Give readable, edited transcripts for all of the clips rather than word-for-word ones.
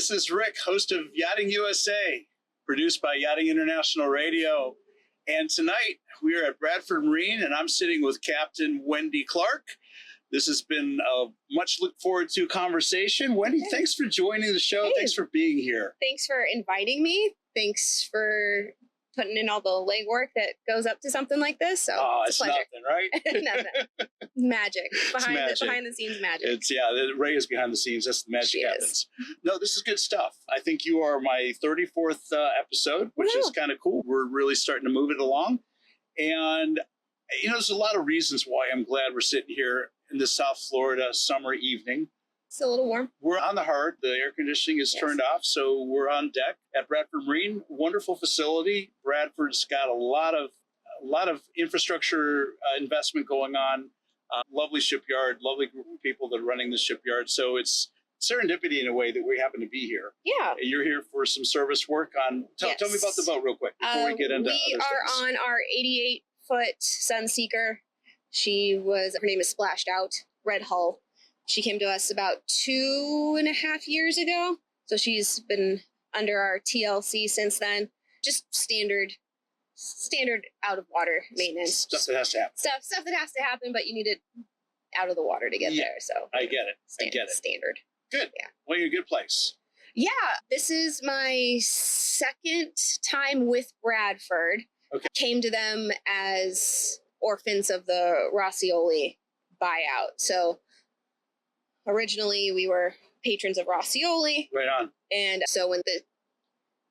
This is Rick, host of Yachting USA, produced by Yachting International Radio. And tonight we are at Bradford Marine, and I'm sitting with Captain Wendy Clark. This has been a much look forward to conversation. Wendy, thanks for joining the show. Thanks for being here. Thanks for inviting me. Thanks for putting in all the legwork that goes up to something like this. So it's a pleasure. Nothing, right? Nothing. Magic. Behind the scenes magic. Ray is behind the scenes. That's the magic happens. No, this is good stuff. I think you are my 34th episode, which is kind of cool. We're really starting to move it along. And, you know, there's a lot of reasons why I'm glad we're sitting here in the South Florida summer evening. It's a little warm. We're on the heart. The air conditioning is turned off, so we're on deck at Bradford Marine. Wonderful facility. Bradford's got a lot of infrastructure investment going on. Lovely shipyard, lovely group of people that are running the shipyard. So it's serendipity in a way that we happen to be here. Yeah. You're here for some service work on. Tell me about the boat real quick before we get into. We are on our 88-foot Sunseeker. Her name is Splashed Out, red hull. She came to us about 2.5 years ago. So she's been under our TLC since then. Just standard out of water maintenance. Stuff that has to happen. Stuff that has to happen, but you need it out of the water to get there. So I get it. Standard. Good. Yeah. Well, you're in a good place. Yeah. This is my second time with Bradford. Okay. Came to them as orphans of the Rossioli buyout. So originally we were patrons of Rossioli. Right on. And so when the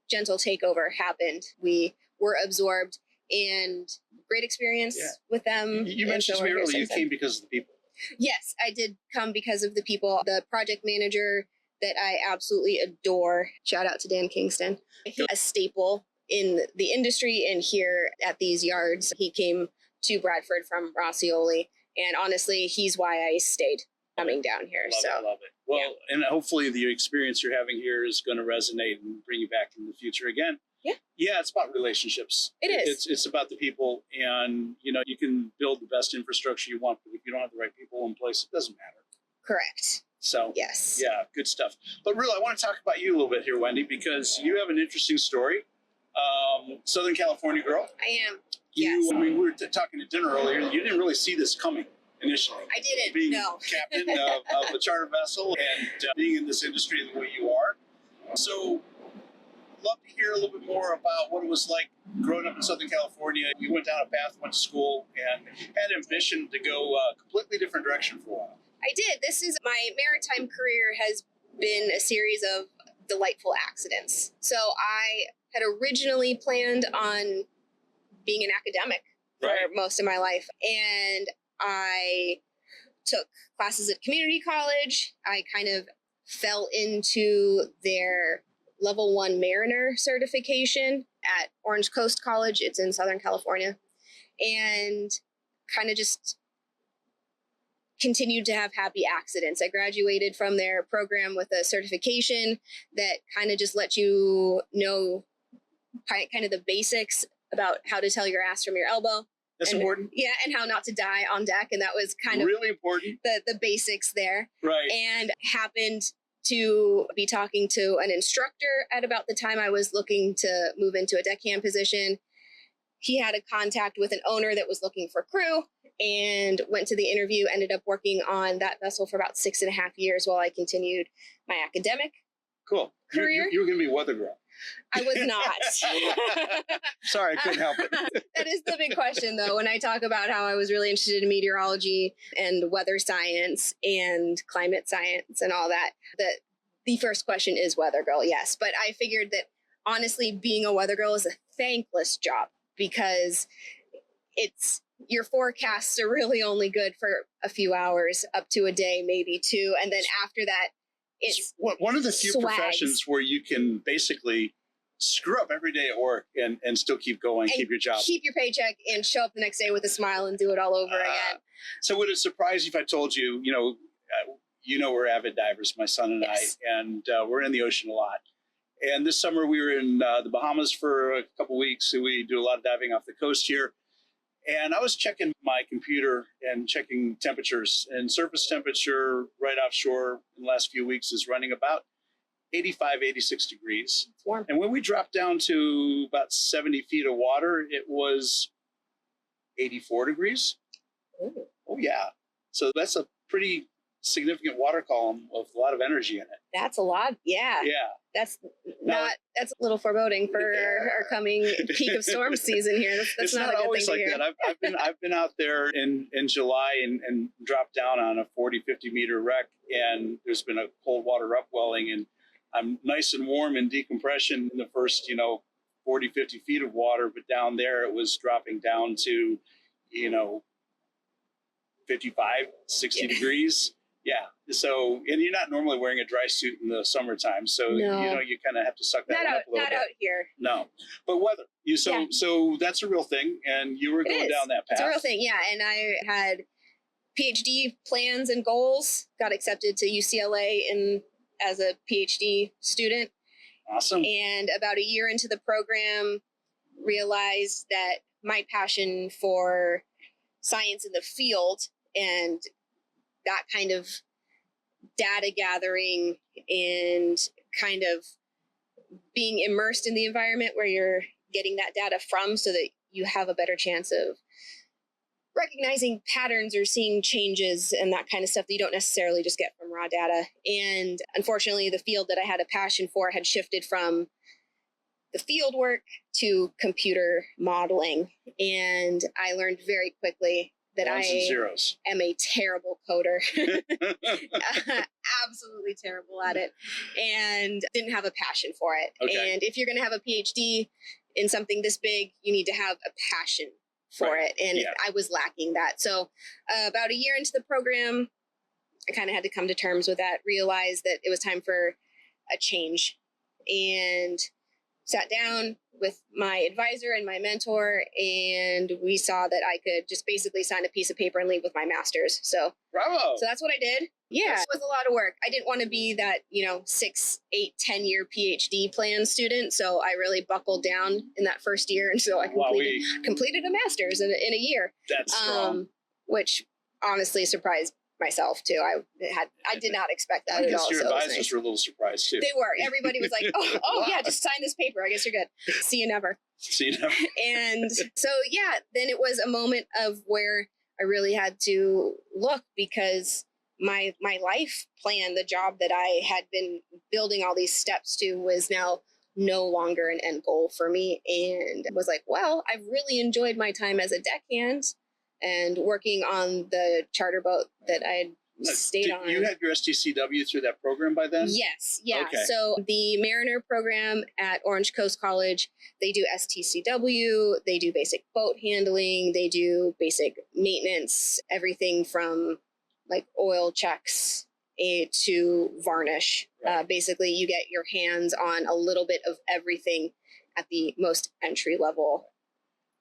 gentle takeover happened, we were absorbed, and great experience with them. You mentioned to me earlier you came because of the people. Yes, I did come because of the people. The project manager that I absolutely adore, shout out to Dan Kingston. He's a staple in the industry and here at these yards. He came to Bradford from Rossioli, and honestly, he's why I stayed coming down here. I love it. Well, and hopefully the experience you're having here is going to resonate and bring you back in the future again. Yeah, it's about relationships. It is. It's about the people, and you know, you can build the best infrastructure you want, but if you don't have the right people in place, it doesn't matter. Correct. So yes. Yeah, good stuff. But really, I want to talk about you a little bit here, Wendy, because you have an interesting story. Southern California girl. I am. When we were talking at dinner earlier, you didn't really see this coming initially. I didn't. Being no. captain of a charter vessel and being in this industry the way you are. So love to hear a little bit more about what it was like growing up in Southern California. You went down a path, went to school, and had ambition to go a completely different direction for a while. I did. My maritime career has been a series of delightful accidents. So I had originally planned on being an academic for most of my life. And I took classes at community college. I kind of fell into their level 1 mariner certification at Orange Coast College. It's in Southern California, and kind of just continued to have happy accidents. I graduated from their program with a certification that kind of just let you know kind of the basics about how to tell your ass from your elbow. That's important. Yeah, and how not to die on deck. And that was kind of really important. The basics there. Right. And happened to be talking to an instructor at about the time I was looking to move into a deckhand position. He had a contact with an owner that was looking for crew, and went to the interview, ended up working on that vessel for about 6.5 years while I continued my academic career. You were going to be a weather girl. I was not. Sorry, I couldn't help it. That is the big question, though, when I talk about how I was really interested in meteorology and weather science and climate science and all that. The first question is weather girl, yes. But I figured that, honestly, being a weather girl is a thankless job, because your forecasts are really only good for a few hours, up to a day, maybe two. And then after that, it's one of the few professions where you can basically screw up every day at work and still keep going, keep your job. Keep your paycheck and show up the next day with a smile and do it all over again. So would it surprise you if I told you, we're avid divers, my son and I, and we're in the ocean a lot. And this summer we were in the Bahamas for a couple weeks. So we do a lot of diving off the coast here. And I was checking my computer and checking temperatures, and surface temperature right offshore in the last few weeks is running about 85, 86 degrees. It's warm. And when we dropped down to about 70 feet of water, it was 84 degrees. Ooh. Oh, yeah. So that's a pretty significant water column with a lot of energy in it. That's a lot. Yeah. Yeah. That's that's a little foreboding for our coming peak of storm season here. That's It's not a good always thing like to hear. that. I've been out there in July and dropped down on a 40, 50 meter wreck, and there's been a cold water upwelling, and I'm nice and warm in decompression in the first, 40, 50 feet of water, but down there it was dropping down to, 55, 60 degrees. Yeah. So, and you're not normally wearing a dry suit in the summertime. So, No. you kind of have to suck that one up a little Not bit. out here. No, but weather. So that's a real thing. And you were going down that path. It's a real thing. Yeah. And I had PhD plans and goals, got accepted to UCLA as a PhD student. Awesome. And about a year into the program, realized that my passion for science in the field and that kind of data gathering and kind of being immersed in the environment where you're getting that data from so that you have a better chance of recognizing patterns or seeing changes and that kind of stuff that you don't necessarily just get from raw data. And unfortunately, the field that I had a passion for had shifted from the field work to computer modeling. And I learned very quickly that Ones and zeros. am a terrible coder, absolutely terrible at it, and didn't have a passion for it. Okay. And if you're going to have a PhD in something this big, you need to have a passion for it. And I was lacking that. So about a year into the program, I kind of had to come to terms with that, realize that it was time for a change, and sat down with my advisor and my mentor, and we saw that I could just basically sign a piece of paper and leave with my master's. So, bravo. So that's what I did. Yeah, it was a lot of work. I didn't want to be that, 6, 8, 10-year PhD plan student. So I really buckled down in that first year. And so I completed a master's in a year. That's strong. Which honestly surprised myself too. I did not expect that at all. I guess your so advisors were a little surprised too. They were. Everybody was like, oh yeah, just sign this paper. I guess you're good. See you never. See you never. And so, then it was a moment of where I really had to look, because my life plan, the job that I had been building all these steps to, was now no longer an end goal for me. And was like, well, I've really enjoyed my time as a deckhand and working on the charter boat that I had stayed on. You had your STCW through that program by then? Yes. Yeah. Okay. So the Mariner program at Orange Coast College, they do STCW, they do basic boat handling, they do basic maintenance, everything from like oil checks to varnish. Right. Basically, you get your hands on a little bit of everything at the most entry level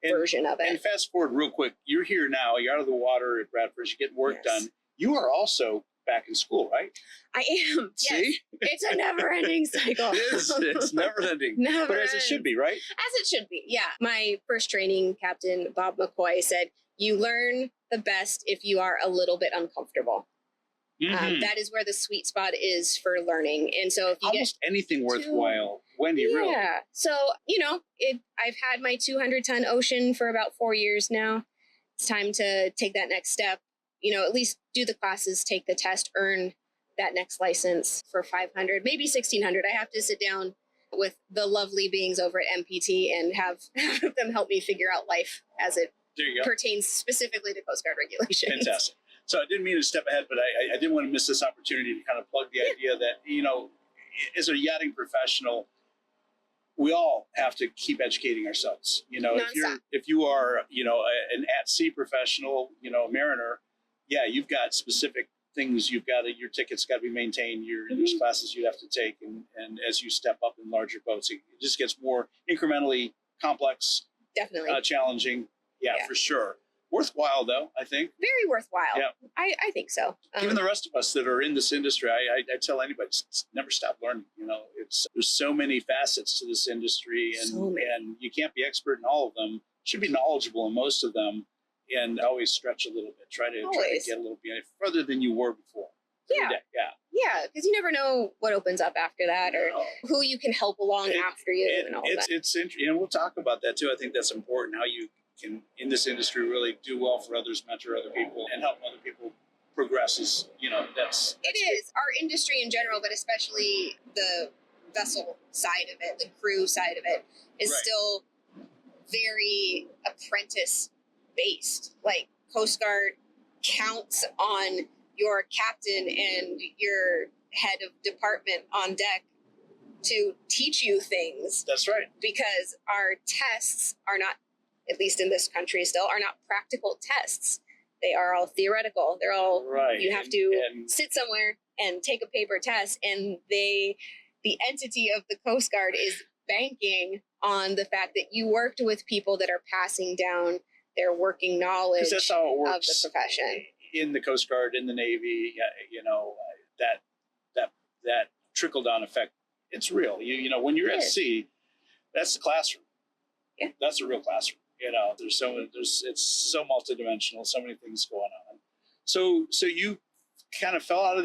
version of it. And fast forward real quick, you're here now, you're out of the water at Bradford, you're getting work done. You are also back in school, right? I am. See? Yes. It's a never-ending cycle. It is. It's never-ending. Never but as it should be, right? As it should be, yeah. My first training captain, Bob McCoy, said, you learn the best if you are a little bit uncomfortable. Mm-hmm. That is where the sweet spot is for learning. And so if you almost anything worthwhile, Wendy, really. Yeah. So, I've had my 200-ton ocean for about 4 years now. It's time to take that next step. At least do the classes, take the test, earn that next license for 500, maybe 1,600. I have to sit down with the lovely beings over at MPT and have them help me figure out life as it pertains specifically to Coast Guard regulations. Fantastic. So I didn't mean to step ahead, but I didn't want to miss this opportunity to kind of plug the idea that, as a yachting professional, we all have to keep educating ourselves. If you are, an at-sea professional, a mariner, you've got specific things your tickets got to be maintained, there's classes you have to take. And as you step up in larger boats, it just gets more incrementally complex, definitely challenging. Yeah, for sure. Worthwhile, though, I think. Very worthwhile. Yeah. I think so. Even the rest of us that are in this industry, I tell anybody, never stop learning. There's so many facets to this industry, and you can't be expert in all of them. You should be knowledgeable in most of them, and always stretch a little bit. Try to get a little bit further than you were before. Yeah. Yeah. Yeah, because you never know what opens up after that, or who you can help along after you, and all that. It's interesting, and we'll talk about that too. I think that's important, how you can, in this industry, really do well for others, mentor other people, and help other people progress. Is, that's it is our industry in general, but especially the vessel side of it, the crew side of it, is Right. still very apprentice based. Like Coast Guard counts on your captain and your head of department on deck to teach you things. That's right. Because our tests are not, at least in this country still, are not practical tests. They are all theoretical. They're all, right. You have to sit somewhere and take a paper test, and the entity of the Coast Guard is banking on the fact that you worked with people that are passing down their working knowledge that's how it works of the profession. In the Coast Guard, in the Navy, that trickle down effect, it's real. When you're at sea, that's the classroom. Yeah. That's a real classroom. It's so multidimensional, so many things going on. So you kind of fell out of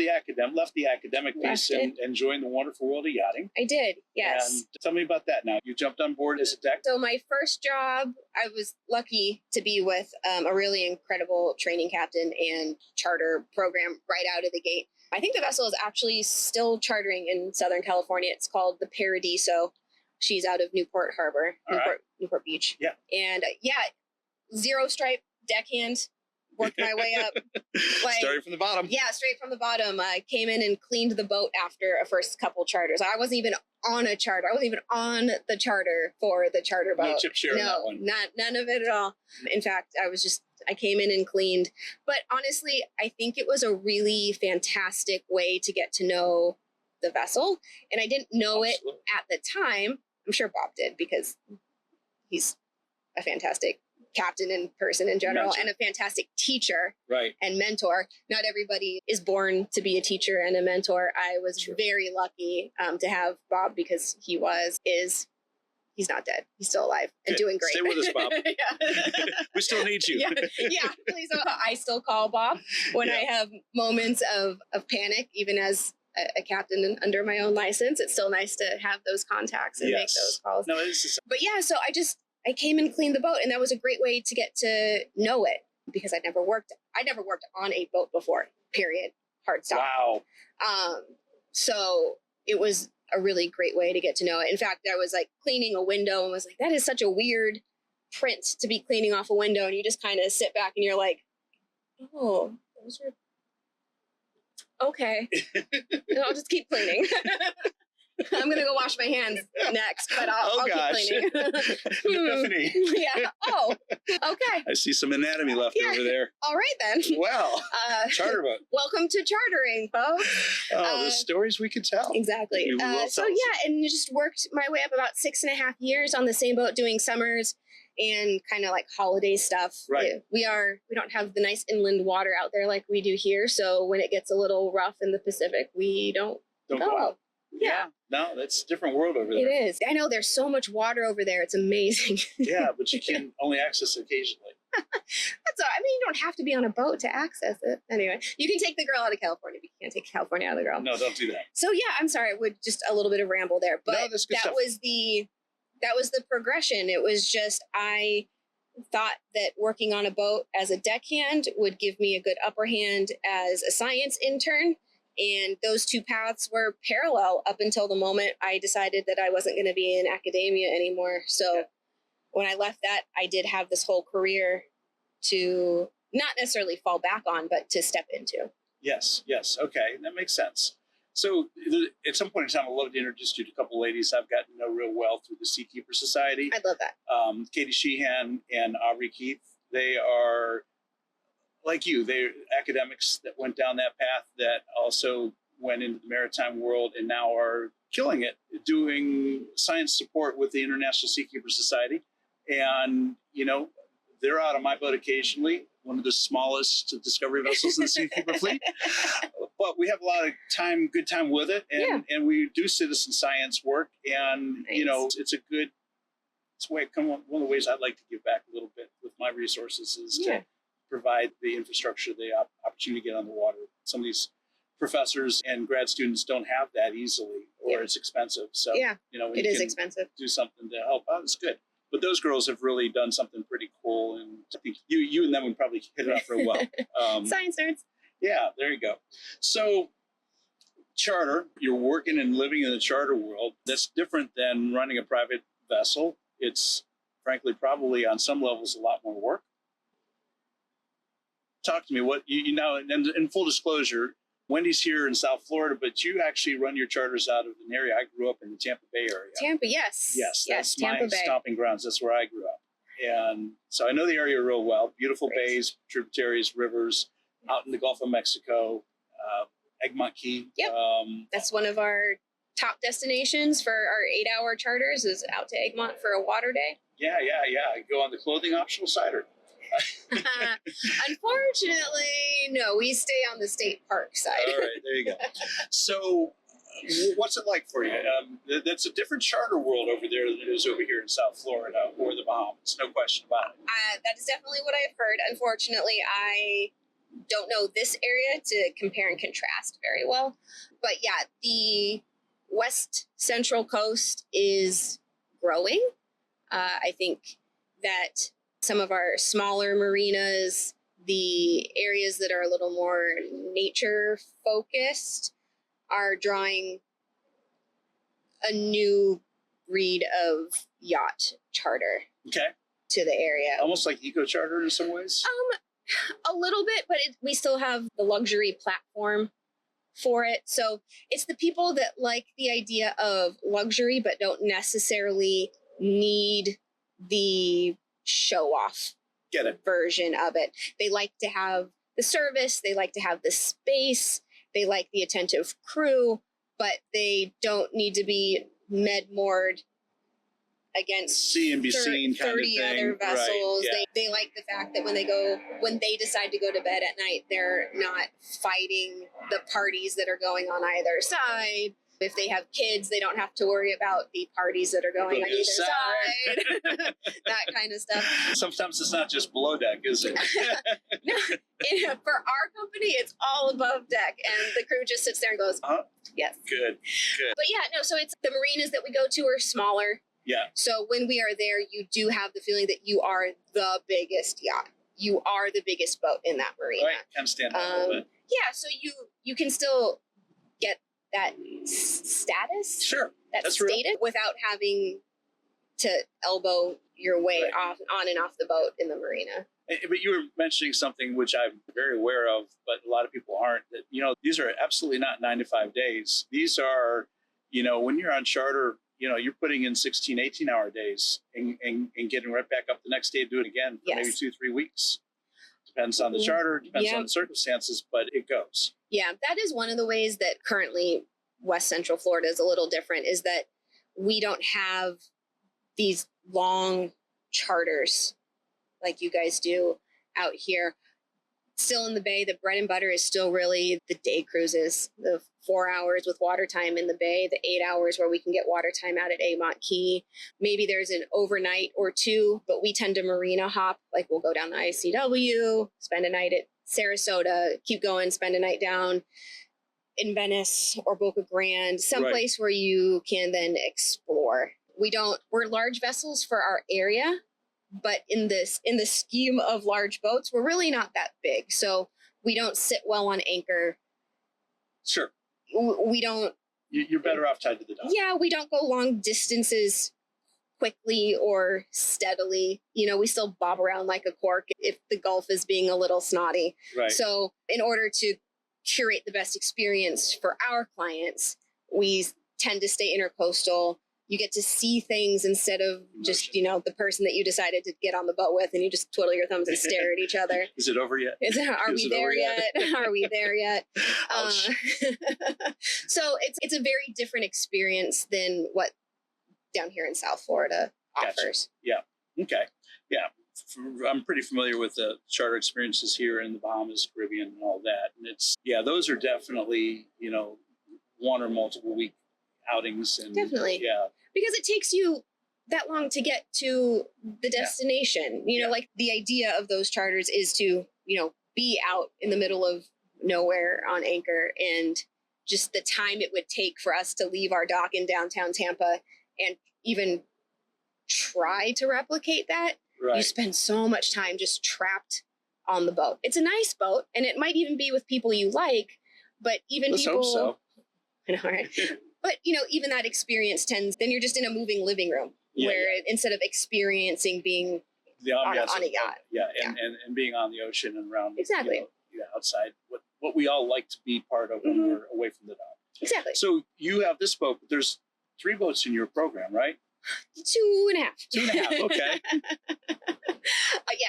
left the academic piece and joined the wonderful world of yachting. I did, yes. And tell me about that now. You jumped on board as a deck. So my first job, I was lucky to be with a really incredible training captain and charter program right out of the gate. I think the vessel is actually still chartering in Southern California. It's called the Paradiso. She's out of Newport Harbor, Newport Beach. Yeah. And zero stripe deckhand. Worked my way up. Starting from the bottom. Yeah, straight from the bottom. I came in and cleaned the boat after a first couple charters. I wasn't even on a charter. I wasn't even on the charter for the charter boat. No chip share on that one. None of it at all. In fact, I came in and cleaned. But honestly, I think it was a really fantastic way to get to know the vessel. And I didn't know it at the time. I'm sure Bob did, because he's a fantastic captain and person in general, and a fantastic teacher and mentor. Not everybody is born to be a teacher and a mentor. I was very lucky to have Bob, because he's not dead. He's still alive and doing great. Stay with us, Bob. We still need you. Yeah, please. I still call Bob when I have moments of panic, even as a captain under my own license. It's still nice to have those contacts and make those calls. No, it is. But so I came and cleaned the boat, and that was a great way to get to know it, because I'd never worked on a boat before, period. Hard stop. Wow. So it was a really great way to get to know it. In fact, I was like cleaning a window and was like, that is such a weird print to be cleaning off a window. And you just kind of sit back and you're like, oh, those are okay. And I'll just keep cleaning. I'm going to go wash my hands next, but I'll keep cleaning. Epiphany. Yeah. Oh, okay. I see some anatomy left over there. All right, then. Well, charter boat. Welcome to chartering, folks. Oh, the stories we could tell. Exactly. And just worked my way up about 6.5 years on the same boat, doing summers and kind of like holiday stuff. Right. We don't have the nice inland water out there like we do here. So when it gets a little rough in the Pacific, we don't go out. Yeah. No, that's a different world over there. It is. I know there's so much water over there. It's amazing. Yeah, but you can only access it occasionally. That's all. I mean, you don't have to be on a boat to access it. Anyway, you can take the girl out of California, but you can't take California out of the girl. No, don't do that. So I'm sorry. Just a little bit of ramble there, but no, that was the progression. It was just, I thought that working on a boat as a deckhand would give me a good upper hand as a science intern. And those two paths were parallel up until the moment I decided that I wasn't going to be in academia anymore. So when I left that, I did have this whole career to not necessarily fall back on, but to step into. Yes. Okay, that makes sense. So at some point in time, I'd love to introduce you to a couple ladies I've gotten to know real well through the Seakeeper Society. I love that. Katie Sheehan and Aubrey Keith. They are, like you, they're academics that went down that path, that also went into the maritime world and now are killing it, doing science support with the International Seakeeper Society. And, they're out on my boat occasionally, one of the smallest discovery vessels in the Seakeeper fleet. But we have a lot of good time with it. And we do citizen science work. And, nice. It's one of the ways I'd like to give back a little bit with my resources is to provide the infrastructure, the opportunity to get on the water. Some of these professors and grad students don't have that easily, or it's expensive. So, when it you is can expensive. do something to help out, it's good. But those girls have really done something pretty cool, and I think you and them would probably hit it off real well. Science nerds. Yeah, there you go. So, charter, you're working and living in the charter world. That's different than running a private vessel. It's frankly probably on some levels a lot more work. Talk to me. What you know, and in full disclosure, Wendy's here in South Florida, but you actually run your charters out of an area. I grew up in the Tampa Bay area. Tampa, yes. Yes, that's Tampa my Bay. stomping grounds. That's where I grew up. And so I know the area real well. Beautiful bays, tributaries, rivers, out in the Gulf of Mexico, Egmont Key. Yep. That's one of our top destinations for our 8-hour charters is out to Egmont for a water day. Yeah. Go on the clothing optional side or? Unfortunately, no, we stay on the state park side. All right, there you go. So what's it like for you? That's a different charter world over there than it is over here in South Florida or the Bahamas. No question about it. That is definitely what I've heard. Unfortunately, I don't know this area to compare and contrast very well. But yeah, the West Central Coast is growing. I think that some of our smaller marinas, the areas that are a little more nature focused, are drawing a new breed of yacht charter to the area. Almost like eco charter in some ways? A little bit, but we still have the luxury platform for it. So it's the people that like the idea of luxury, but don't necessarily need the show off version of it. They like to have the service, they like to have the space, they like the attentive crew, but they don't need to be med-moored against see and be seen kind 30 of thing. other vessels. Right, yeah. They like the fact that when they decide to go to bed at night, they're not fighting the parties that are going on either side. If they have kids, they don't have to worry about the parties that are going on either side. That kind of stuff. Sometimes it's not just below deck, is it? No, for our company, it's all above deck, and the crew just sits there and goes, yes. Good. But yeah, no, so it's the marinas that we go to are smaller. Yeah. So when we are there, you do have the feeling that you are the biggest yacht. You are the biggest boat in that marina. Right, kind of stand out a little bit. Yeah, so you can still get that status. Sure. That's stated real. Without having to elbow your way on and off the boat in the marina. But you were mentioning something which I'm very aware of, but a lot of people aren't. That these are absolutely not 9 to 5 days. These are, when you're on charter, you're putting in 16, 18-hour days and getting right back up the next day to do it again for maybe 2-3 weeks. Depends on the charter, depends on the circumstances, but it goes. Yeah, that is one of the ways that currently West Central Florida is a little different, is that we don't have these long charters like you guys do out here. Still in the bay, the bread and butter is still really the day cruises, the 4 hours with water time in the bay, the 8 hours where we can get water time out at Egmont Key. Maybe there's an overnight or two, but we tend to marina hop. Like we'll go down the ICW, spend a night at Sarasota, keep going, spend a night down in Venice or Boca Grande, someplace where you can then explore. We're large vessels for our area, but in the scheme of large boats, we're really not that big. So we don't sit well on anchor. Sure. We don't. You're better off tied to the dock. Yeah, we don't go long distances quickly or steadily. We still bob around like a cork if the Gulf is being a little snotty. Right. So in order to curate the best experience for our clients, we tend to stay intercoastal. You get to see things instead of just, the person that you decided to get on the boat with and you just twiddle your thumbs and stare at each other. Is it over yet? Are we there yet? Are we there yet? So it's a very different experience than what down here in South Florida offers. Gotcha. Yeah. Okay. Yeah. I'm pretty familiar with the charter experiences here in the Bahamas, Caribbean, and all that. And those are definitely, 1 or multiple week outings. And definitely. Yeah. Because it takes you that long to get to the destination. Like the idea of those charters is to, be out in the middle of nowhere on anchor, and just the time it would take for us to leave our dock in downtown Tampa and even try to replicate that. Right. You spend so much time just trapped on the boat. It's a nice boat, and it might even be with people you like, but even Let's people. hope so. I know, right? But even that experience then you're just in a moving living room instead of experiencing being the on a yacht. And being on the ocean and around Exactly. Outside what we all like to be part of when we're away from the dock. Exactly. So you have this boat, but there's 3 boats in your program, right? 2.5. 2.5, okay.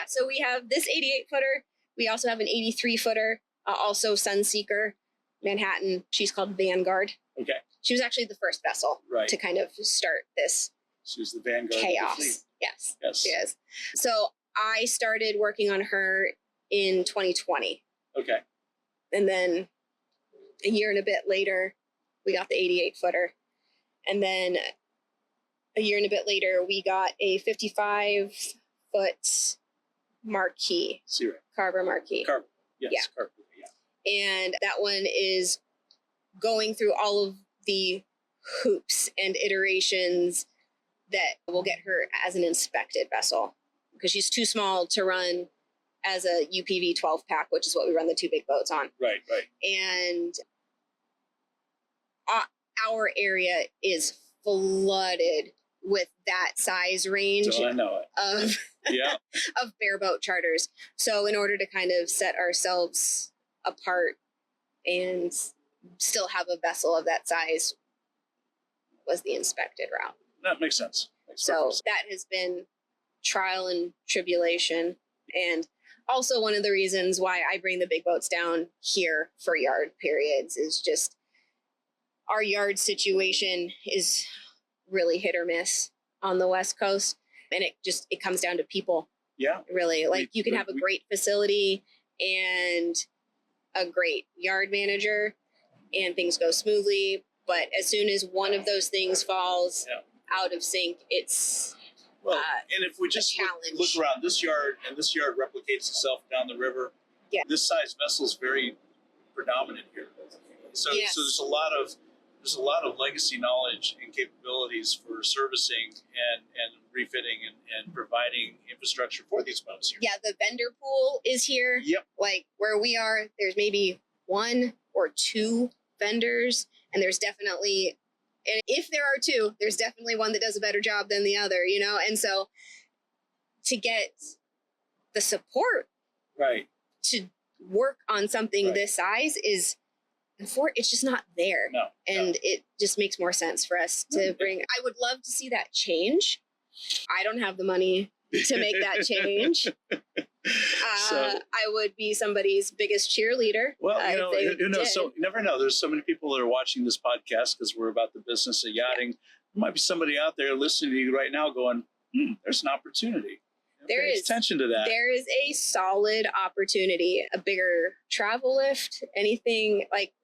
So we have this 88-footer. We also have an 83-footer, also Sunseeker, Manhattan. She's called Vanguard. Okay. She was actually the first vessel to kind of start this She's the Vanguard chaos. Of the fleet. Yes, she is. So I started working on her in 2020. Okay. And then a year and a bit later, we got the 88-footer. And then a year and a bit later, we got a 55-foot marquee. Carver marquee. Carver. Yes, Carver. Yeah. And that one is going through all of the hoops and iterations that will get her as an inspected vessel, because she's too small to run as a UPV 12 pack, which is what we run the 2 big boats on. Right. And our area is flooded with that size range So I know it. of of bareboat charters. So in order to kind of set ourselves apart and still have a vessel of that size was the inspected route. That makes sense. So that has been trial and tribulation, and also one of the reasons why I bring the big boats down here for yard periods is just our yard situation is really hit or miss on the West Coast, and it comes down to people. Yeah. Really, like you can have a great facility and a great yard manager and things go smoothly, but as soon as one of those things falls out of sync, it's and if we just look around this yard, and this yard replicates itself down the river, this size vessel is very predominant here. So there's a lot of legacy knowledge and capabilities for servicing and refitting and providing infrastructure for these boats here. Yeah, the vendor pool is here. Yep. Like where we are, there's maybe 1 or 2 vendors, and there's definitely, and if there are 2, there's definitely one that does a better job than the other, and so to get the support to work on something this size it's just not there. It just makes more sense for us to bring. I would love to see that change. I don't have the money to make that change. I would be somebody's biggest cheerleader. Well, who knows? So you never know. There's so many people that are watching this podcast because we're about the business of yachting. There might be somebody out there listening to you right now going, there's an opportunity. There is attention to that. There is a solid opportunity, a bigger travel lift, anything like.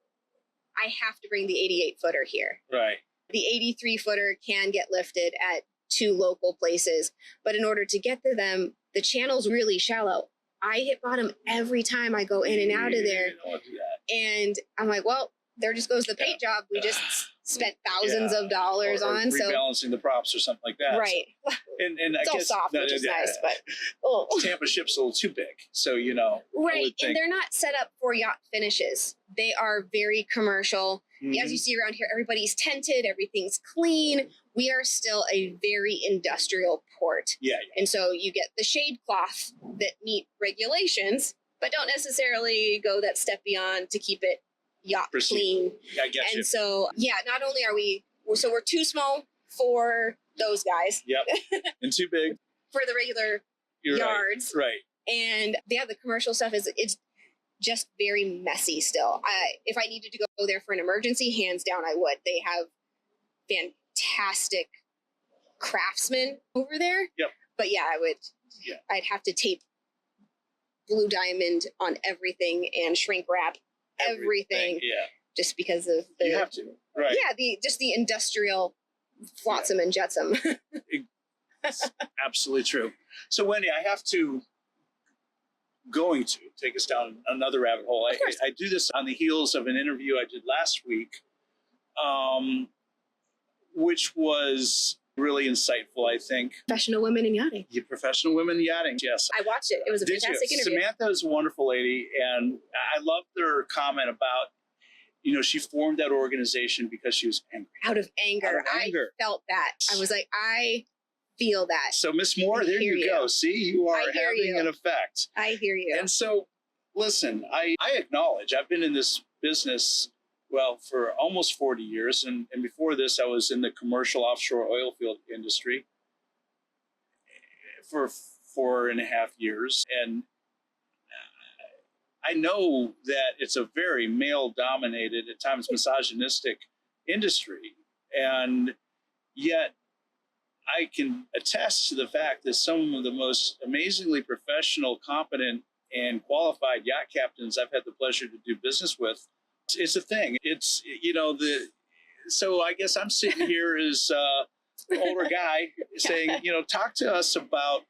I have to bring the 88-footer here. Right. The 83-footer can get lifted at 2 local places, but in order to get to them, the channel's really shallow. I hit bottom every time I go in and out of there. Don't want to do that. And I'm like, well, there just goes the paint job we just spent thousands of dollars or on. Rebalancing the props or something like that. Right. So, and it's all soft, which is nice, but Tampa ship's a little too big. So, Right. And they're not set up for yacht finishes. They are very commercial. As you see around here, everybody's tented, everything's clean. We are still a very industrial port. Yeah. And so you get the shade cloth that meet regulations, but don't necessarily go that step beyond to keep it yacht clean. Yeah, I get you. And so, not only are we're too small for those guys. Yep. And too big for the regular yards. Right. And the commercial stuff it's just very messy still. If I needed to go there for an emergency, hands down, I would. They have fantastic craftsmen over there. Yep. But I would. Yeah. I'd have to tape blue diamond on everything and shrink wrap everything. Yeah. Just because of the. You have to. Right. Yeah. The industrial flotsam and jetsam. Absolutely true. So Wendy, I have to going to take us down another rabbit hole. I do this on the heels of an interview I did last week, which was really insightful, I think. Professional women in yachting. Yeah, professional women in yachting, yes. I watched it. It was a fantastic interview. Samantha is a wonderful lady, and I loved her comment about, she formed that organization because she was angry. Out of anger. I felt that. I was like, I feel that. So, Miss Moore, there you go. See, you are having an effect. I hear you. And so, listen, I acknowledge I've been in this business, for almost 40 years. And before this, I was in the commercial offshore oil field industry for 4.5 years. And I know that it's a very male-dominated, at times misogynistic industry. And yet, I can attest to the fact that some of the most amazingly professional, competent, and qualified yacht captains I've had the pleasure to do business with, it's a thing. It's, so I guess I'm sitting here as an older guy saying, talk to us about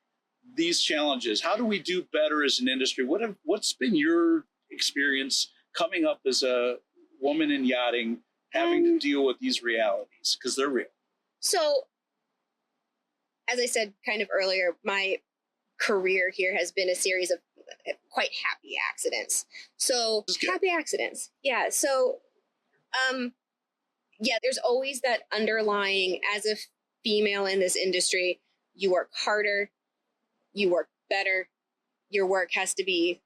these challenges. How do we do better as an industry? What's been your experience coming up as a woman in yachting, having to deal with these realities? Because they're real. So, as I said kind of earlier, my career here has been a series of quite happy accidents. So happy accidents. Yeah. So, there's always that underlying, as a female in this industry, you work harder, you work better, your work has to be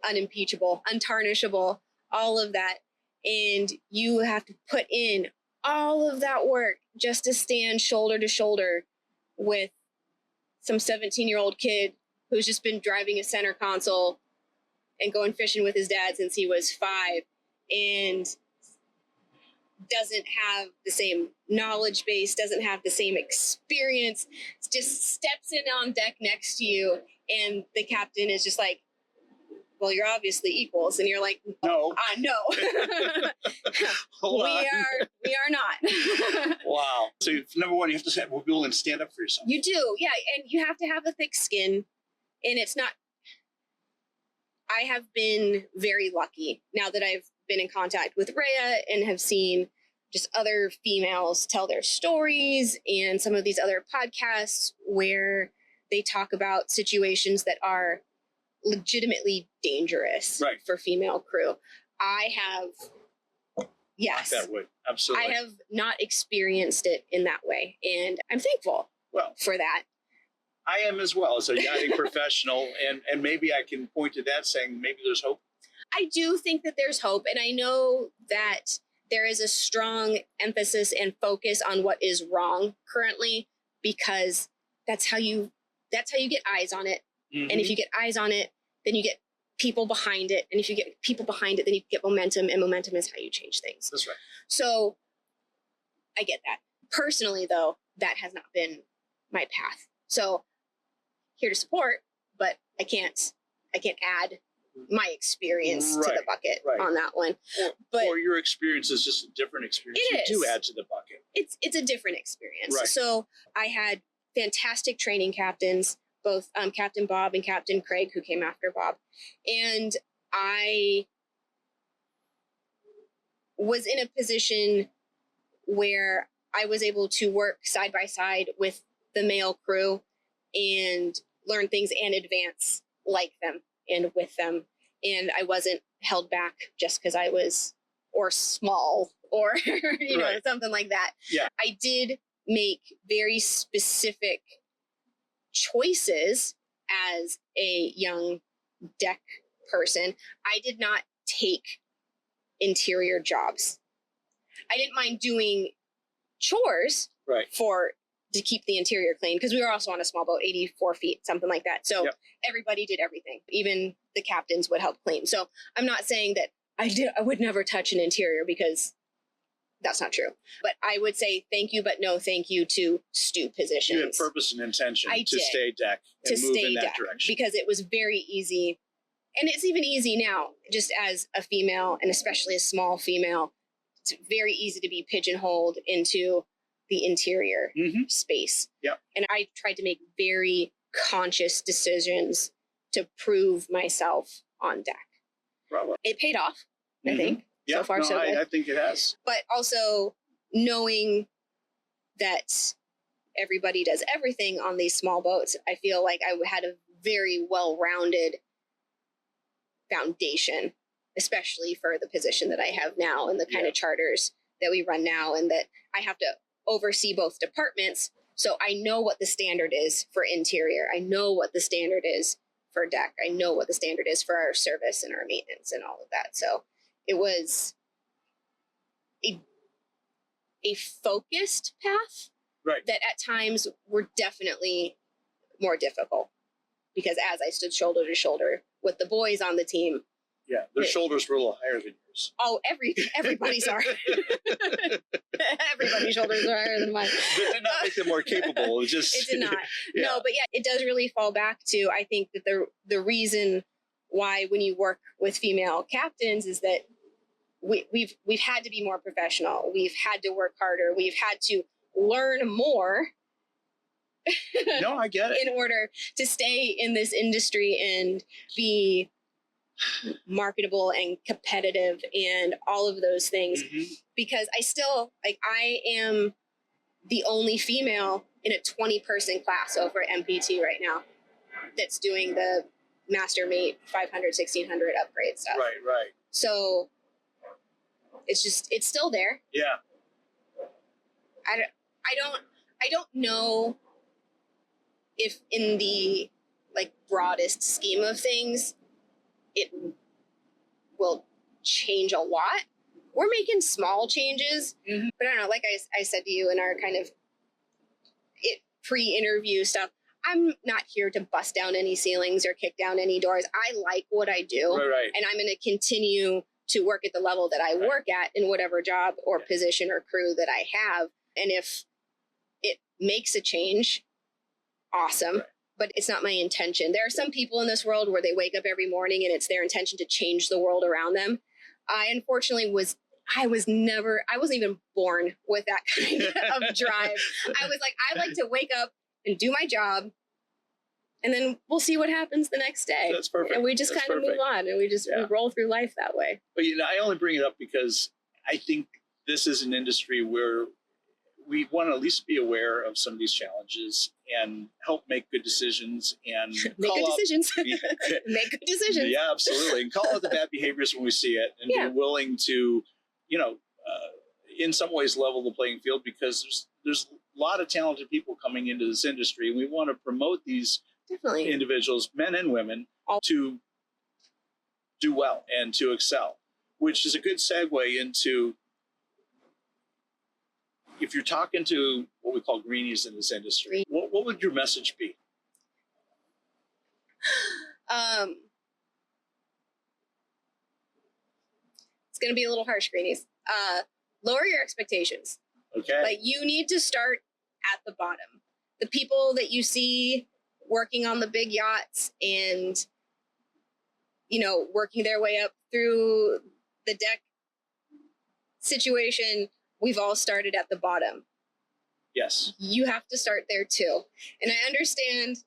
unimpeachable, untarnishable, all of that. And you have to put in all of that work just to stand shoulder to shoulder with some 17-year-old kid who's just been driving a center console and going fishing with his dad since he was 5 and doesn't have the same knowledge base, doesn't have the same experience, just steps in on deck next to you, and the captain is just like, well, you're obviously equals. And you're like, no. No. We are not. Wow. So number one, you have to be willing to stand up for yourself. You do. Yeah. And you have to have a thick skin. And it's not, I have been very lucky now that I've been in contact with Rhea and have seen just other females tell their stories and some of these other podcasts where they talk about situations that are legitimately dangerous for female crew. I have, yes, that would absolutely. I have not experienced it in that way, and I'm thankful for that. I am as well as a yachting professional, and maybe I can point to that saying maybe there's hope. I do think that there's hope, and I know that there is a strong emphasis and focus on what is wrong currently, because that's how you get eyes on it. Mm-hmm. And if you get eyes on it, then you get people behind it. And if you get people behind it, then you get momentum, and momentum is how you change things. That's right. So I get that. Personally, though, that has not been my path. So here to support, but I can't add my experience to the bucket on that one. Or your experience is just a different experience. You do add to the bucket. It's a different experience. Right. So I had fantastic training captains, both Captain Bob and Captain Craig, who came after Bob. And I was in a position where I was able to work side by side with the male crew and learn things and advance like them and with them. And I wasn't held back just because I was or small or, know, something like that. Yeah. I did make very specific choices as a young deck person. I did not take interior jobs. I didn't mind doing chores to keep the interior clean, because we were also on a small boat, 84 feet, something like that. So everybody did everything. Even the captains would help clean. So I'm not saying that I would never touch an interior, because that's not true. But I would say thank you, but no thank you to stew positions. You had purpose and intention to stay deck and move in that direction. Because it was very easy. And it's even easy now, just as a female, and especially a small female, it's very easy to be pigeonholed into the interior space. Yeah. And I tried to make very conscious decisions to prove myself on deck. Bravo. It paid off, I think. Yeah, so far, so good. I think it has. But also knowing that everybody does everything on these small boats, I feel like I had a very well-rounded foundation, especially for the position that I have now and the kind of charters that we run now, and that I have to oversee both departments. So I know what the standard is for interior. I know what the standard is for deck. I know what the standard is for our service and our maintenance and all of that. So it was a focused path, right, that at times were definitely more difficult, because as I stood shoulder to shoulder with the boys on the team. Yeah, their shoulders were a little higher than yours. Oh, everybody's are. Everybody's shoulders are higher than mine. That did not make them more capable. It did not. Yeah. No, but yeah, it does really fall back to, I think that the reason why when you work with female captains is that we've had to be more professional. We've had to work harder. We've had to learn more. No, I get it. In order to stay in this industry and be marketable and competitive and all of those things. Because I am the only female in a 20-person class over at MPT right now that's doing the Master Mate 500, 1600 upgrade stuff. Right. So it's still there. Yeah. I don't know if in the broadest scheme of things, it will change a lot. We're making small changes, but I don't know, like I said to you in our kind of pre-interview stuff, I'm not here to bust down any ceilings or kick down any doors. I like what I do, right. And I'm going to continue to work at the level that I work at in whatever job or position or crew that I have. And if it makes a change, awesome. Right. But it's not my intention. There are some people in this world where they wake up every morning and it's their intention to change the world around them. I unfortunately wasn't even born with that kind of drive. I was like, I like to wake up and do my job, and then we'll see what happens the next day. That's perfect. And we just kind of move on, and we roll through life that way. But I only bring it up because I think this is an industry where we want to at least be aware of some of these challenges and help make good decisions and make good decisions. Yeah. Make good decisions. Yeah, absolutely. And call out the bad behaviors when we see it, and be willing to, in some ways level the playing field, because there's a lot of talented people coming into this industry, and we want to promote these individuals, men and women, to do well and to excel, which is a good segue into, if you're talking to what we call greenies in this industry, what would your message be? It's going to be a little harsh, greenies. Lower your expectations. Okay. You need to start at the bottom. The people that you see working on the big yachts and, working their way up through the deck situation, we've all started at the bottom. Yes. You have to start there too. And I understand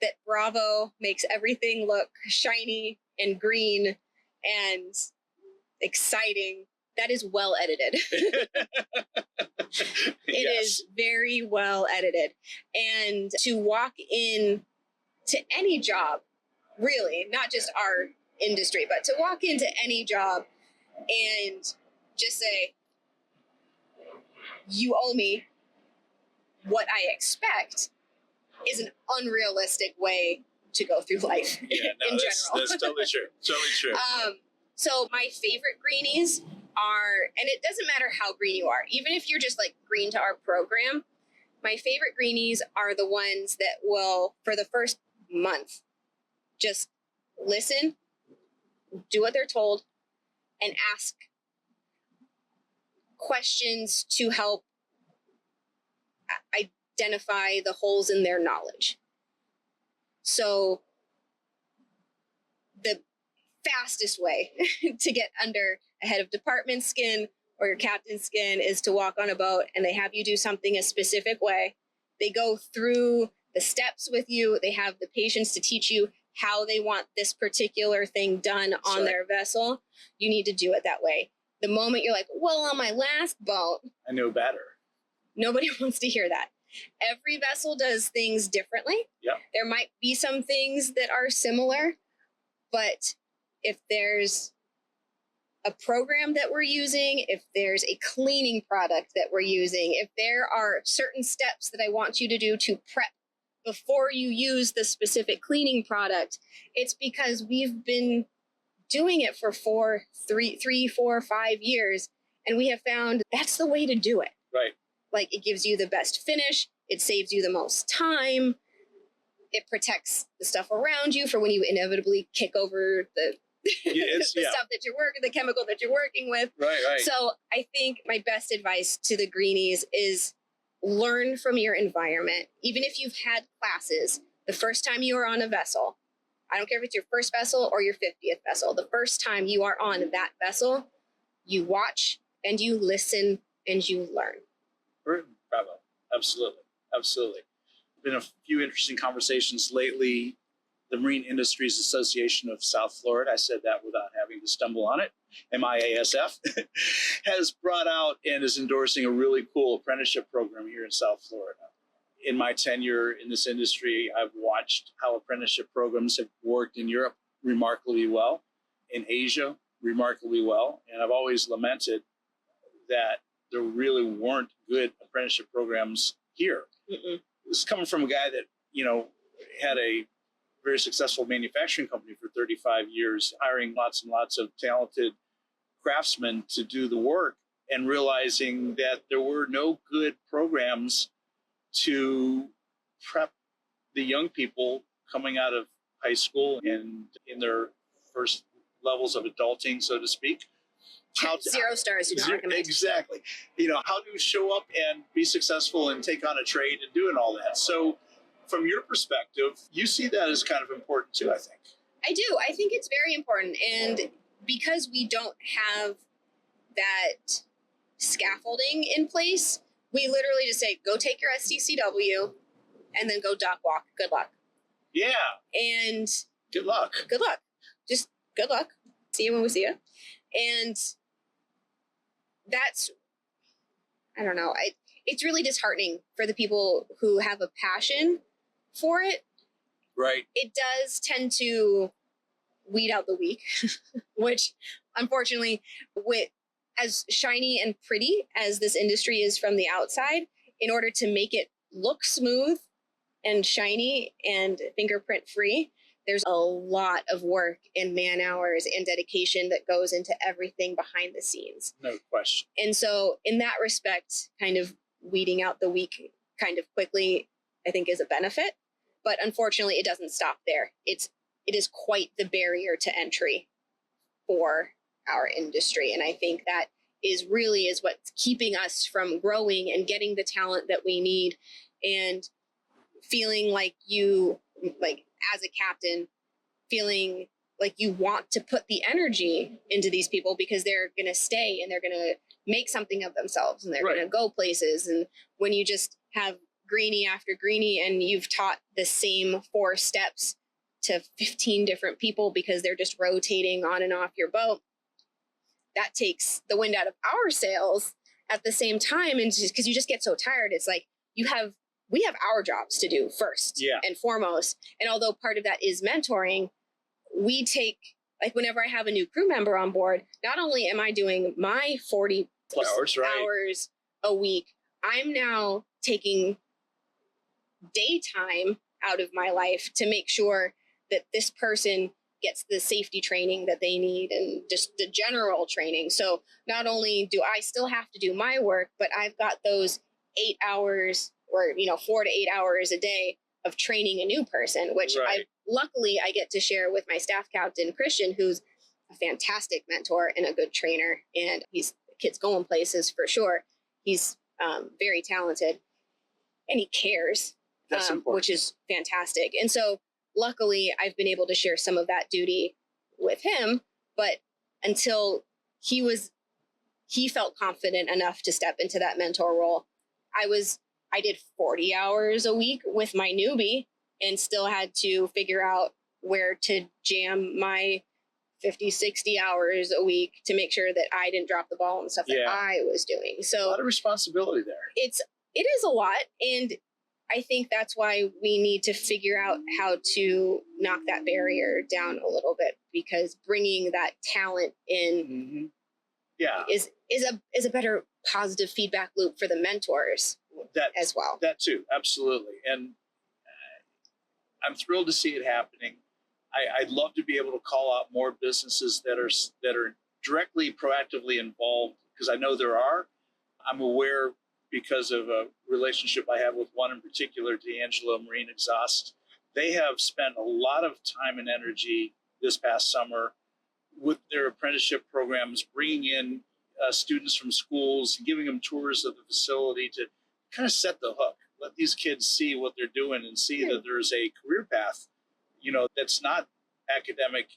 that Bravo makes everything look shiny and green and exciting. That is well edited. It is very well edited. And to walk in to any job, really, not just our industry, but to walk into any job and just say, you owe me what I expect, is an unrealistic way to go through life in general. That's totally true. Totally true. So my favorite greenies are, and it doesn't matter how green you are, even if you're just green to our program, my favorite greenies are the ones that will, for the first month, just listen, do what they're told, and ask questions to help identify the holes in their knowledge. So the fastest way to get under a head of department skin or your captain's skin is to walk on a boat and they have you do something a specific way. They go through the steps with you. They have the patience to teach you how they want this particular thing done on their vessel, you need to do it that way. The moment you're like, well, on my last boat, I know better. Nobody wants to hear that. Every vessel does things differently. Yeah. There might be some things that are similar, but if there's a program that we're using, if there's a cleaning product that we're using, if there are certain steps that I want you to do to prep before you use the specific cleaning product, it's because we've been doing it for 3, 4, 5 years, and we have found that's the way to do it. Right. Like, it gives you the best finish, it saves you the most time, it protects the stuff around you for when you inevitably kick over the stuff that you're working, the chemical that you're working with. Right. So I think my best advice to the greenies is learn from your environment. Even if you've had classes, the first time you are on a vessel, I don't care if it's your first vessel or your 50th vessel, the first time you are on that vessel, you watch and you listen and you learn. Bravo. Absolutely. Been a few interesting conversations lately. The Marine Industries Association of South Florida, I said that without having to stumble on it, MIASF, has brought out and is endorsing a really cool apprenticeship program here in South Florida. In my tenure in this industry, I've watched how apprenticeship programs have worked in Europe remarkably well, in Asia remarkably well, and I've always lamented that there really weren't good apprenticeship programs here. Mm-mm. This is coming from a guy that, had a very successful manufacturing company for 35 years, hiring lots and lots of talented craftsmen to do the work, and realizing that there were no good programs to prep the young people coming out of high school and in their first levels of adulting, so to speak. Zero stars, do not recommend. Exactly. How to show up and be successful and take on a trade and doing all that. So from your perspective, you see that as kind of important too, I think. I do. I think it's very important. And because we don't have that scaffolding in place, we literally just say, go take your STCW and then go dock walk. Good luck. Yeah. And good luck. Good luck. Just good luck. See you when we see you. And that's, I don't know. It's really disheartening for the people who have a passion for it. Right. It does tend to weed out the weak, which unfortunately, with as shiny and pretty as this industry is from the outside, in order to make it look smooth and shiny and fingerprint free, there's a lot of work and man hours and dedication that goes into everything behind the scenes. No question. And so in that respect, kind of weeding out the weak kind of quickly, I think is a benefit. But unfortunately, it doesn't stop there. It is quite the barrier to entry for our industry. And I think that is what's keeping us from growing and getting the talent that we need, and feeling like as a captain, feeling like you want to put the energy into these people because they're going to stay and they're going to make something of themselves and they're going to go places. And when you just have greenie after greenie and you've taught the same 4 steps to 15 different people because they're just rotating on and off your boat, that takes the wind out of our sails at the same time. And just because you just get so tired, it's like we have our jobs to do first and foremost. And although part of that is mentoring, we take, like, whenever I have a new crew member on board, not only am I doing my 40 hours a week, I'm now taking daytime out of my life to make sure that this person gets the safety training that they need and just the general training. So not only do I still have to do my work, but I've got those 8 hours or 4 to 8 hours a day of training a new person, which luckily I get to share with my staff captain, Christian, who's a fantastic mentor and a good trainer. And he's kids going places for sure. He's very talented and he cares, which is fantastic. And so luckily I've been able to share some of that duty with him, but until he felt confident enough to step into that mentor role, I did 40 hours a week with my newbie and still had to figure out where to jam my 50, 60 hours a week to make sure that I didn't drop the ball on stuff that I was doing. A So lot of responsibility there. it is a lot. And I think that's why we need to figure out how to knock that barrier down a little bit, because bringing that talent in is a better positive feedback loop for the mentors as well. That too, absolutely. And I'm thrilled to see it happening. I'd love to be able to call out more businesses that are directly, proactively involved, because I know there are. I'm aware, because of a relationship I have with one in particular, D'Angelo Marine Exhaust. They have spent a lot of time and energy this past summer with their apprenticeship programs, bringing in students from schools and giving them tours of the facility to kind of set the hook. Let these kids see what they're doing and see that there's a career path, that's not academic,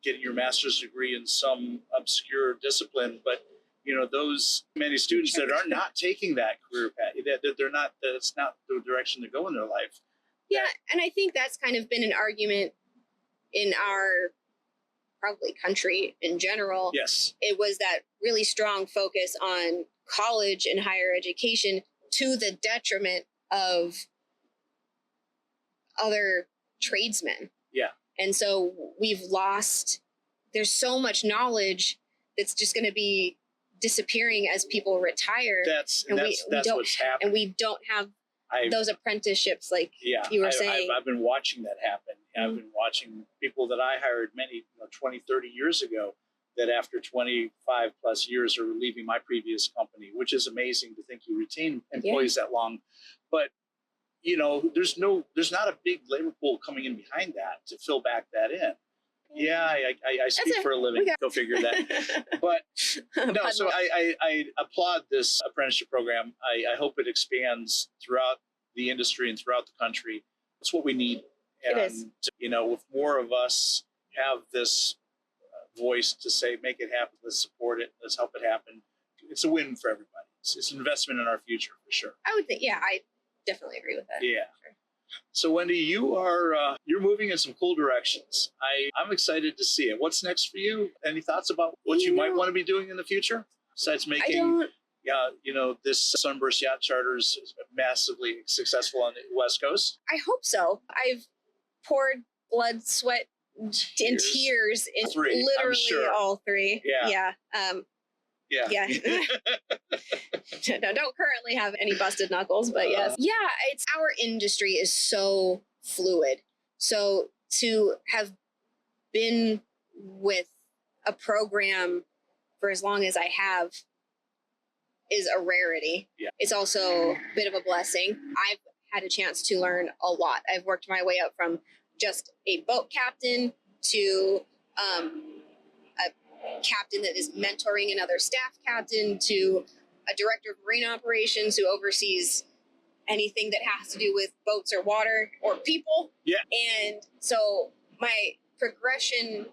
getting your master's degree in some obscure discipline, but those many students that are not taking that career path, that's not the direction to go in their life. Yeah, and I think that's kind of been an argument in our probably country in general. Yes. It was that really strong focus on college and higher education to the detriment of other tradesmen. Yeah. And so there's so much knowledge that's just going to be disappearing as people retire. That's what's happening. And we don't have those apprenticeships like you were saying. I've been watching that happen. I've been watching people that I hired 20, 30 years ago that after 25 plus years are leaving my previous company, which is amazing to think you retain employees that long. But, there's not a big labor pool coming in behind that to fill back that in. Yeah, I speak for a living. Go figure that. But no, so I applaud this apprenticeship program. I hope it expands throughout the industry and throughout the country. It's what we need. And, it is. If more of us have this voice to say, make it happen, let's support it, let's help it happen, it's a win for everybody. It's an investment in our future for sure. I would think, I definitely agree with that. Yeah. Sure. So Wendy, you're moving in some cool directions. I'm excited to see it. What's next for you? Any thoughts about what you might want to be doing in the future besides making this Sunburst Yacht Charters massively successful on the West Coast? I hope so. I've poured blood, sweat, and tears in literally all three. Yeah. Yeah. No, don't currently have any busted knuckles, but yes. Yeah, our industry is so fluid. So to have been with a program for as long as I have is a rarity. Yeah. It's also a bit of a blessing. I've had a chance to learn a lot. I've worked my way up from just a boat captain to a captain that is mentoring another staff captain to a director of marine operations who oversees anything that has to do with boats or water or people. Yeah. And so my progression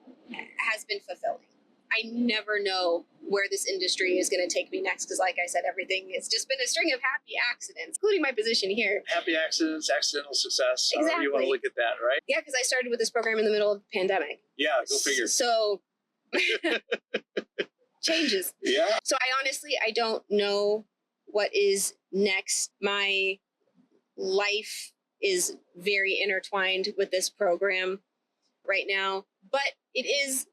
has been fulfilling. I never know where this industry is going to take me next because, like I said, it's just been a string of happy accidents, including my position here. Happy accidents, accidental success. Exactly. However you want to look at that, right? Yeah, because I started with this program in the middle of the pandemic. Yeah, go figure. So changes. Yeah. So I don't know what is next. My life is very intertwined with this program right now, but it is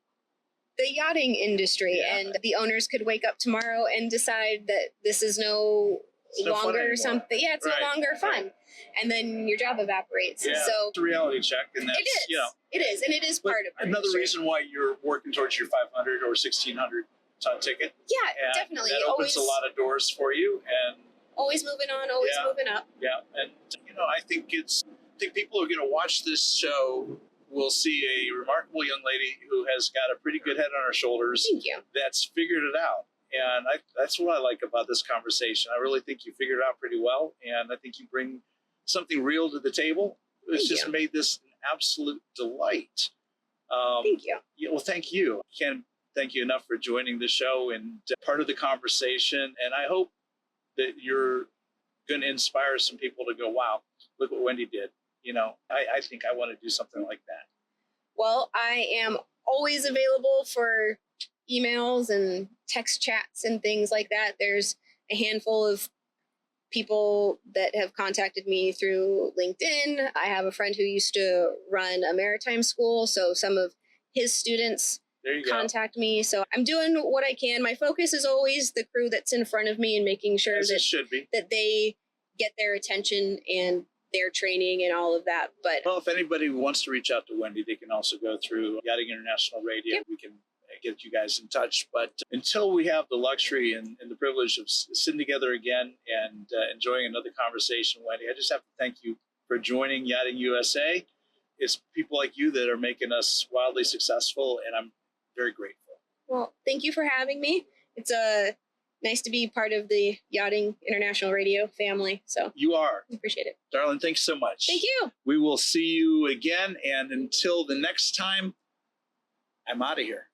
the yachting industry, and the owners could wake up tomorrow and decide that this is no longer something. Yeah, it's no longer fun. Right. And then your job evaporates. Yeah, so it's a reality check. And that's, it is. It is. And it is part of it. Another reason why you're working towards your 500 or 1,600 ton ticket. Yeah, definitely. That opens a lot of doors for you. And always moving on, always moving up. Yeah. And, I think people are going to watch this show will see a remarkable young lady who has got a pretty good head on her shoulders. Thank you. That's figured it out. And that's what I like about this conversation. I really think you figured it out pretty well. And I think you bring something real to the table. It's just made this an absolute delight. Thank you. Yeah, well, thank you. Can't thank you enough for joining the show and part of the conversation. And I hope that you're going to inspire some people to go, wow, look what Wendy did. I think I want to do something like that. Well, I am always available for emails and text chats and things like that. There's a handful of people that have contacted me through LinkedIn. I have a friend who used to run a maritime school, so some of his students contact me. So I'm doing what I can. My focus is always the crew that's in front of me and making sure that they get their attention and their training and all of that. But well, if anybody wants to reach out to Wendy, they can also go through Yachting International Radio. Yep. We can get you guys in touch. But until we have the luxury and the privilege of sitting together again and enjoying another conversation, Wendy, I just have to thank you for joining Yachting USA. It's people like you that are making us wildly successful, and I'm very grateful. Well, thank you for having me. It's nice to be part of the Yachting International Radio family. So you are. I appreciate it. Darling, thanks so much. Thank you. We will see you again. And until the next time, I'm out of here.